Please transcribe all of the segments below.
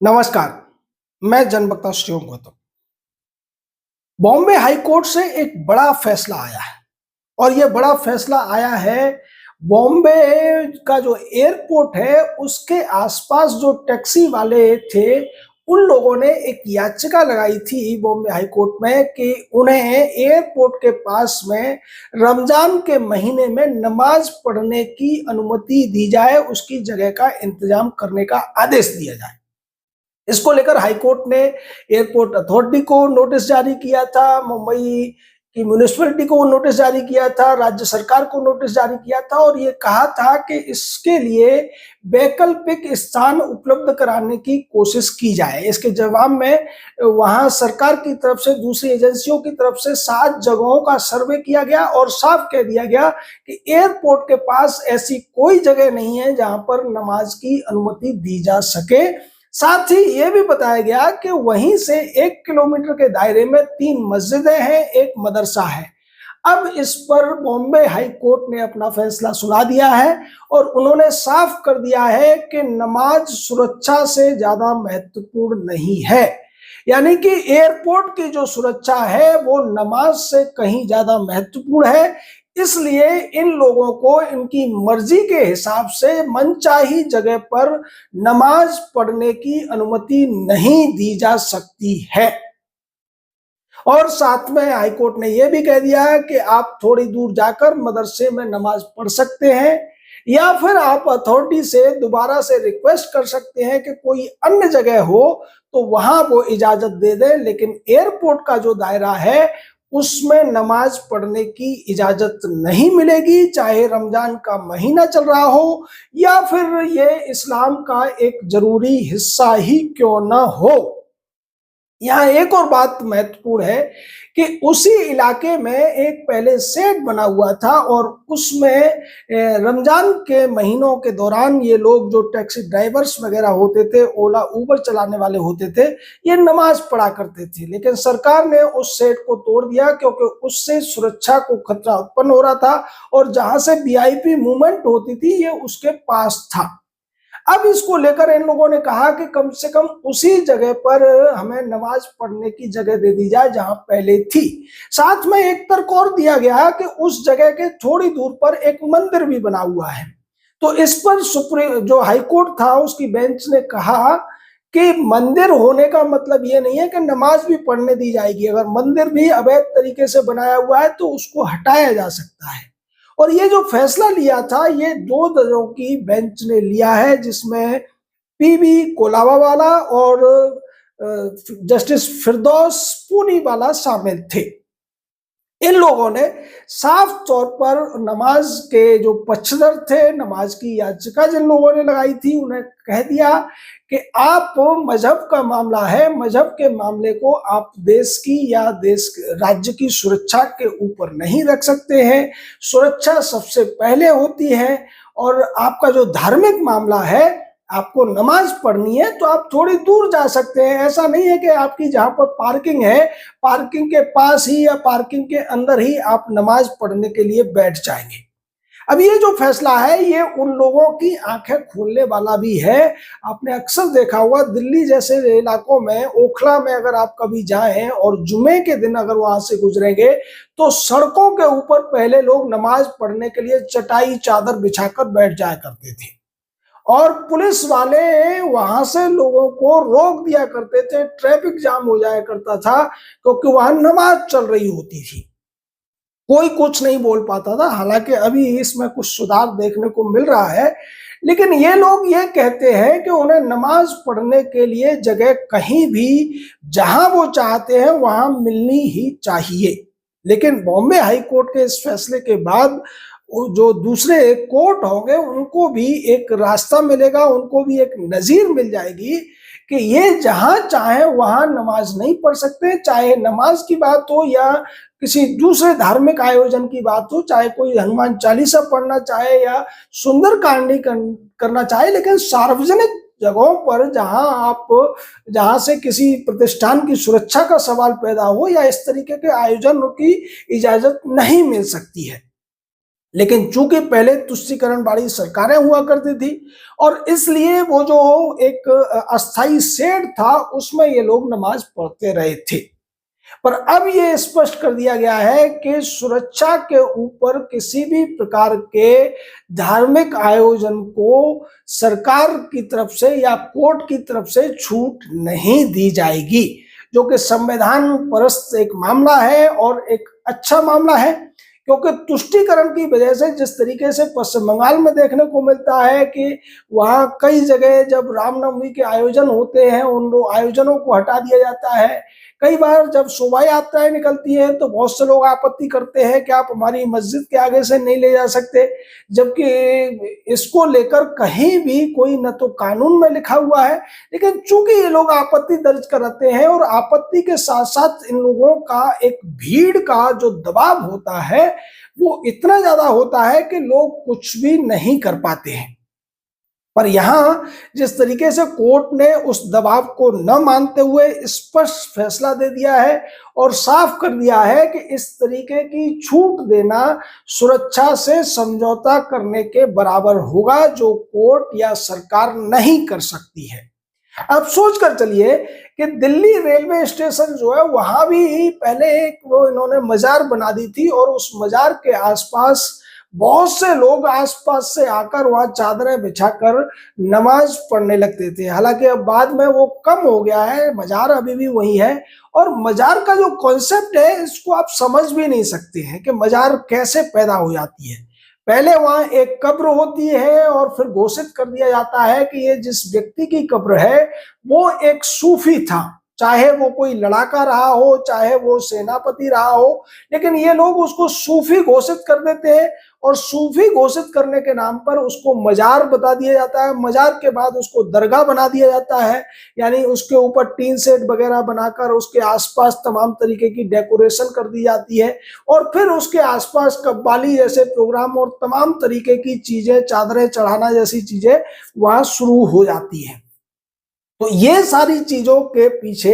नमस्कार। मैं जनवक्ता Shriom Gautam. Bombay high court से एक बड़ा फैसला आया है और ये बड़ा फैसला आया है बॉम्बे का जो एयरपोर्ट है उसके आसपास जो टैक्सी वाले थे उन लोगों ने एक याचिका लगाई थी बॉम्बे हाई कोर्ट में कि उन्हें एयरपोर्ट के पास में रमजान के महीने में नमाज पढ़ने की अनुमति दी जाए, उसकी जगह का इंतजाम करने का आदेश दिया जाए। इसको लेकर हाईकोर्ट ने एयरपोर्ट अथॉरिटी को नोटिस जारी किया था, मुंबई की म्युनिसिपैलिटी को नोटिस जारी किया था, राज्य सरकार को नोटिस जारी किया था और ये कहा था कि इसके लिए वैकल्पिक स्थान उपलब्ध कराने की कोशिश की जाए। इसके जवाब में वहां सरकार की तरफ से दूसरी एजेंसियों की तरफ से 7 जगहों का सर्वे किया गया और साफ कह दिया गया कि एयरपोर्ट के पास ऐसी कोई जगह नहीं है जहां पर नमाज की अनुमति दी जा सके। साथ ही ये भी बताया गया कि वहीं से 1 किलोमीटर के दायरे में 3 मस्जिदें हैं, एक मदरसा है। अब इस पर बॉम्बे हाई कोर्ट ने अपना फैसला सुना दिया है और उन्होंने साफ कर दिया है कि नमाज सुरक्षा से ज्यादा महत्वपूर्ण नहीं है। यानी कि एयरपोर्ट की जो सुरक्षा है वो नमाज से कहीं ज्यादा महत्वपूर्ण है। इसलिए इन लोगों को इनकी मर्जी के हिसाब से मनचाही जगह पर नमाज पढ़ने की अनुमति नहीं दी जा सकती है। और साथ में हाईकोर्ट ने यह भी कह दिया है कि आप थोड़ी दूर जाकर मदरसे में नमाज पढ़ सकते हैं या फिर आप अथॉरिटी से दोबारा से रिक्वेस्ट कर सकते हैं कि कोई अन्य जगह हो तो वहां वो इजाजत दे दे, लेकिन एयरपोर्ट का जो दायरा है उसमें नमाज पढ़ने की इजाजत नहीं मिलेगी, चाहे रमजान का महीना चल रहा हो या फिर ये इस्लाम का एक जरूरी हिस्सा ही क्यों ना हो। यहाँ एक और बात महत्वपूर्ण है कि उसी इलाके में एक पहले शेड बना हुआ था और उसमें रमजान के महीनों के दौरान ये लोग जो टैक्सी ड्राइवर्स वगैरह होते थे, ओला उबर चलाने वाले होते थे, ये नमाज पढ़ा करते थे। लेकिन सरकार ने उस शेड को तोड़ दिया क्योंकि उससे सुरक्षा को खतरा उत्पन्न हो रहा था और जहां से वीआईपी मूवमेंट होती थी ये उसके पास था। अब इसको लेकर इन लोगों ने कहा कि कम से कम उसी जगह पर हमें नमाज पढ़ने की जगह दे दी जाए जहां पहले थी। साथ में एक तर्क और दिया गया कि उस जगह के थोड़ी दूर पर एक मंदिर भी बना हुआ है। तो इस पर सुप्रीम जो हाईकोर्ट था उसकी बेंच ने कहा कि मंदिर होने का मतलब ये नहीं है कि नमाज भी पढ़ने दी जाएगी। अगर मंदिर भी अवैध तरीके से बनाया हुआ है तो उसको हटाया जा सकता है। और ये जो फैसला लिया था ये 2 जजों की बेंच ने लिया है, जिसमें पीबी कोलावाला और जस्टिस फिरदौस पूनीवाला शामिल थे। इन लोगों ने साफ तौर पर नमाज के जो पक्षधर थे, नमाज की याचिका जिन लोगों ने लगाई थी, उन्हें कह दिया कि आप मजहब का मामला है, मजहब के मामले को आप देश की या राज्य की सुरक्षा के ऊपर नहीं रख सकते हैं। सुरक्षा सबसे पहले होती है और आपका जो धार्मिक मामला है, आपको नमाज पढ़नी है तो आप थोड़ी दूर जा सकते हैं। ऐसा नहीं है कि आपकी जहां पर पार्किंग है, पार्किंग के पास ही या पार्किंग के अंदर ही आप नमाज पढ़ने के लिए बैठ जाएंगे। अब ये जो फैसला है ये उन लोगों की आंखें खोलने वाला भी है। आपने अक्सर देखा होगा दिल्ली जैसे इलाकों में, ओखला में अगर आप कभी जाएं और जुमे के दिन अगर वहां से गुजरेंगे तो सड़कों के ऊपर पहले लोग नमाज पढ़ने के लिए चटाई चादर बिछाकर बैठ जाया करते थे और पुलिस वाले वहां से लोगों को रोक दिया करते थे, ट्रैफिक जाम हो जाया करता था क्योंकि वहां नमाज चल रही होती थी। कोई कुछ नहीं बोल पाता था। हालांकि अभी इसमें कुछ सुधार देखने को मिल रहा है, लेकिन ये लोग ये कहते हैं कि उन्हें नमाज पढ़ने के लिए जगह कहीं भी जहां वो चाहते हैं वहां मिलनी ही चाहिए। लेकिन बॉम्बे हाई कोर्ट के इस फैसले के बाद जो दूसरे कोर्ट होंगे उनको भी एक रास्ता मिलेगा, उनको भी एक नजीर मिल जाएगी कि ये जहां चाहे वहां नमाज नहीं पढ़ सकते। चाहे नमाज की बात हो या किसी दूसरे धार्मिक आयोजन की बात हो, चाहे कोई हनुमान चालीसा पढ़ना चाहे या सुंदरकांडी करना चाहे, लेकिन सार्वजनिक जगहों पर जहां से किसी प्रतिष्ठान की सुरक्षा का सवाल पैदा हो या इस तरीके के आयोजन की इजाजत नहीं मिल सकती है। लेकिन चूंकि पहले तुष्टीकरण वाली सरकारें हुआ करती थी और इसलिए वो जो एक अस्थाई शेड था उसमें ये लोग नमाज पढ़ते रहे थे। पर अब ये स्पष्ट कर दिया गया है कि सुरक्षा के ऊपर किसी भी प्रकार के धार्मिक आयोजन को सरकार की तरफ से या कोर्ट की तरफ से छूट नहीं दी जाएगी, जो कि संविधान परस्त एक मामला है और एक अच्छा मामला है। क्योंकि तुष्टीकरण की वजह से जिस तरीके से पश्चिम बंगाल में देखने को मिलता है कि वहां कई जगह जब रामनवमी के आयोजन होते हैं उन आयोजनों को हटा दिया जाता है। कई बार जब शोभा यात्राएं निकलती हैं तो बहुत से लोग आपत्ति करते हैं कि आप हमारी मस्जिद के आगे से नहीं ले जा सकते, जबकि इसको लेकर कहीं भी कोई न तो कानून में लिखा हुआ है, लेकिन चूंकि ये लोग आपत्ति दर्ज कराते हैं और आपत्ति के साथ साथ इन लोगों का एक भीड़ का जो दबाव होता है वो इतना ज्यादा होता है कि लोग कुछ भी नहीं कर पाते हैं। पर यहां जिस तरीके से कोर्ट ने उस दबाव को न मानते हुए स्पष्ट फैसला दे दिया है और साफ कर दिया है कि इस तरीके की छूट देना सुरक्षा से समझौता करने के बराबर होगा, जो कोर्ट या सरकार नहीं कर सकती है। अब सोच कर चलिए कि दिल्ली रेलवे स्टेशन जो है वहां भी पहले एक वो इन्होंने मजार बना दी थी और उस मजार के आसपास बहुत से लोग आसपास से आकर वहां चादरें बिछाकर नमाज पढ़ने लगते थे। हालांकि अब बाद में वो कम हो गया है, मजार अभी भी वही है। और मजार का जो कॉन्सेप्ट है इसको आप समझ भी नहीं सकते हैं कि मजार कैसे पैदा हो जाती है। पहले वहां एक कब्र होती है और फिर घोषित कर दिया जाता है कि ये जिस व्यक्ति की कब्र है वो एक सूफी था, चाहे वो कोई लड़ाका रहा हो चाहे वो सेनापति रहा हो, लेकिन ये लोग उसको सूफी घोषित कर देते हैं और सूफी घोषित करने के नाम पर उसको मजार बता दिया जाता है। मजार के बाद उसको दरगाह बना दिया जाता है, यानी उसके ऊपर टीन सेट वगैरह बनाकर उसके आसपास तमाम तरीके की डेकोरेशन कर दी जाती है और फिर उसके आसपास कव्वाली जैसे प्रोग्राम और तमाम तरीके की चीजें, चादरें चढ़ाना जैसी चीजें वहां शुरू हो जाती है। तो ये सारी चीजों के पीछे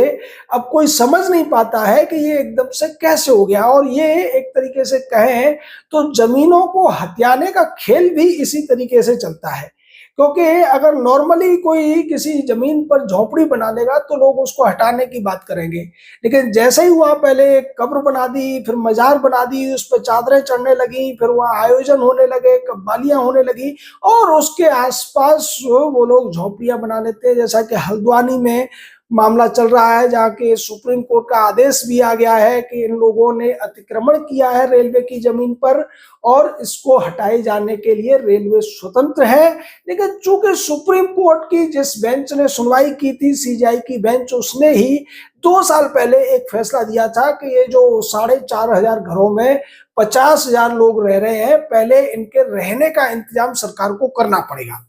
अब कोई समझ नहीं पाता है कि ये एकदम से कैसे हो गया। और ये एक तरीके से कहें तो जमीनों को हथियाने का खेल भी इसी तरीके से चलता है। क्योंकि अगर नॉर्मली कोई किसी जमीन पर झोपड़ी बना लेगा तो लोग उसको हटाने की बात करेंगे, लेकिन जैसे ही वहां पहले एक कब्र बना दी, फिर मजार बना दी, उस पर चादरें चढ़ने लगी, फिर वहां आयोजन होने लगे, कव्वालियां होने लगी और उसके आसपास वो लोग झोपड़ियां बना लेते हैं। जैसा कि हल्द्वानी में मामला चल रहा है जहाँ के सुप्रीम कोर्ट का आदेश भी आ गया है कि इन लोगों ने अतिक्रमण किया है रेलवे की जमीन पर और इसको हटाए जाने के लिए रेलवे स्वतंत्र है। लेकिन चूंकि सुप्रीम कोर्ट की जिस बेंच ने सुनवाई की थी, सीजेआई की बेंच, उसने ही 2 साल पहले एक फैसला दिया था कि ये जो 4,500 घरों में 50,000 लोग रह रहे हैं, पहले इनके रहने का इंतजाम सरकार को करना पड़ेगा।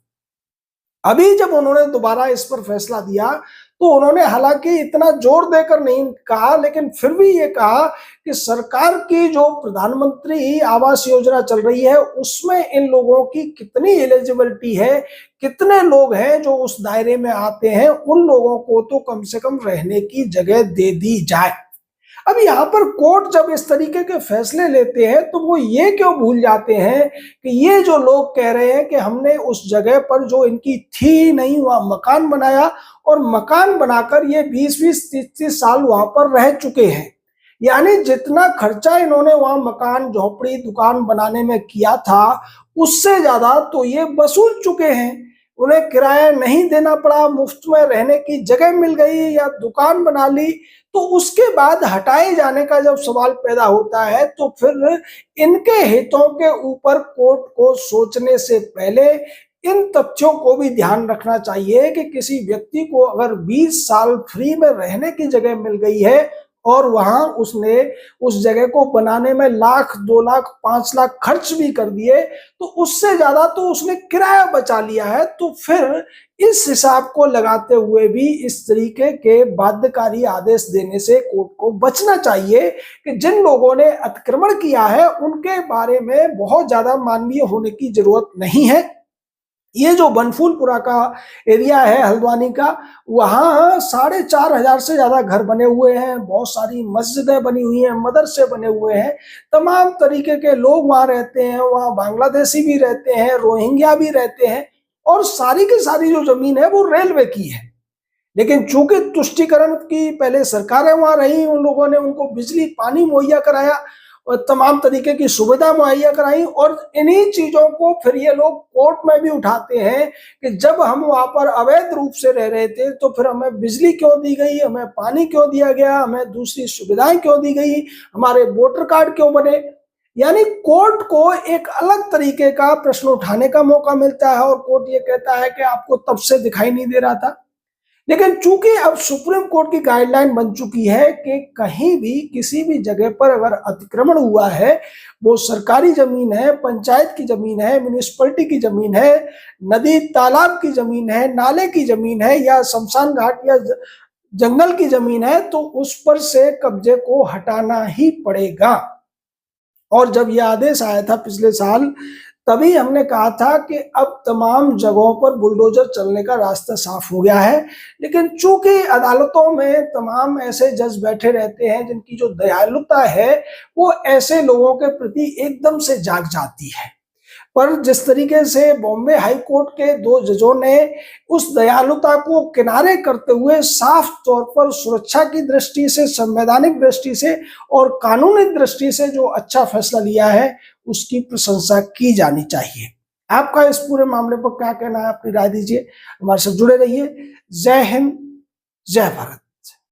अभी जब उन्होंने दोबारा इस पर फैसला दिया तो उन्होंने हालांकि इतना जोर देकर नहीं कहा, लेकिन फिर भी ये कहा कि सरकार की जो प्रधानमंत्री आवास योजना चल रही है उसमें इन लोगों की कितनी एलिजिबिलिटी है, कितने लोग हैं जो उस दायरे में आते हैं, उन लोगों को तो कम से कम रहने की जगह दे दी जाए। अब यहाँ पर कोर्ट जब इस तरीके के फैसले लेते हैं तो वो ये क्यों भूल जाते हैं कि ये जो लोग कह रहे हैं कि हमने उस जगह पर जो इनकी थी नहीं वहां मकान बनाया और मकान बनाकर ये 20-20, 30-30 साल वहां पर रह चुके हैं, यानी जितना खर्चा इन्होंने वहां मकान, झोपड़ी, दुकान बनाने में किया था उससे ज्यादा तो ये वसूल चुके हैं। उन्हें किराया नहीं देना पड़ा, मुफ्त में रहने की जगह मिल गई या दुकान बना ली। तो उसके बाद हटाए जाने का जब सवाल पैदा होता है तो फिर इनके हितों के ऊपर कोर्ट को सोचने से पहले इन तथ्यों को भी ध्यान रखना चाहिए कि किसी व्यक्ति को अगर 20 साल फ्री में रहने की जगह मिल गई है और वहां उसने उस जगह को बनाने में लाख, 2 लाख, 5 लाख खर्च भी कर दिए, तो उससे ज्यादा तो उसने किराया बचा लिया है। तो फिर इस हिसाब को लगाते हुए भी इस तरीके के बाध्यकारी आदेश देने से कोर्ट को बचना चाहिए कि जिन लोगों ने अतिक्रमण किया है उनके बारे में बहुत ज्यादा मानवीय होने की जरूरत नहीं है। ये जो बनफूलपुरा का एरिया है हल्द्वानी का, वहाँ 4,500 से ज्यादा घर बने हुए हैं, बहुत सारी मस्जिदें बनी हुई हैं, मदरसे बने हुए हैं, तमाम तरीके के लोग वहाँ रहते हैं, वहाँ बांग्लादेशी भी रहते हैं, रोहिंग्या भी रहते हैं, और सारी की सारी जो जमीन है वो रेलवे की है। लेकिन चूंकि तुष्टीकरण की पहले सरकारें वहां रही, उन लोगों ने उनको बिजली पानी मुहैया कराया और तमाम तरीके की सुविधा मुहैया कराई, और इन्हीं चीजों को फिर ये लोग कोर्ट में भी उठाते हैं कि जब हम वहां पर अवैध रूप से रह रहे थे तो फिर हमें बिजली क्यों दी गई, हमें पानी क्यों दिया गया, हमें दूसरी सुविधाएं क्यों दी गई, हमारे वोटर कार्ड क्यों बने। यानी कोर्ट को एक अलग तरीके का प्रश्न उठाने का मौका मिलता है, और कोर्ट ये कहता है कि आपको तब से दिखाई नहीं दे रहा था। लेकिन चूंकि अब सुप्रीम कोर्ट की गाइडलाइन बन चुकी है कि कहीं भी किसी भी जगह पर अगर अतिक्रमण हुआ है, वो सरकारी जमीन है, पंचायत की जमीन है, म्यूनिसिपैलिटी की जमीन है, नदी तालाब की जमीन है, नाले की जमीन है, या शमशान घाट या जंगल की जमीन है, तो उस पर से कब्जे को हटाना ही पड़ेगा। और जब यह आदेश आया था पिछले साल, तभी हमने कहा था कि अब तमाम जगहों पर बुलडोजर चलने का रास्ता साफ हो गया है। लेकिन चूंकि अदालतों में तमाम ऐसे जज बैठे रहते हैं जिनकी जो दयालुता है वो ऐसे लोगों के प्रति एकदम से जाग जाती है। पर जिस तरीके से बॉम्बे हाई कोर्ट के दो जजों ने उस दयालुता को किनारे करते हुए साफ तौर पर सुरक्षा की दृष्टि से, संवैधानिक दृष्टि से और कानूनी दृष्टि से जो अच्छा फैसला लिया है, उसकी प्रशंसा की जानी चाहिए। आपका इस पूरे मामले पर क्या कहना है, अपनी राय दीजिए। हमारे साथ जुड़े रहिए। जय हिंद, जय भारत।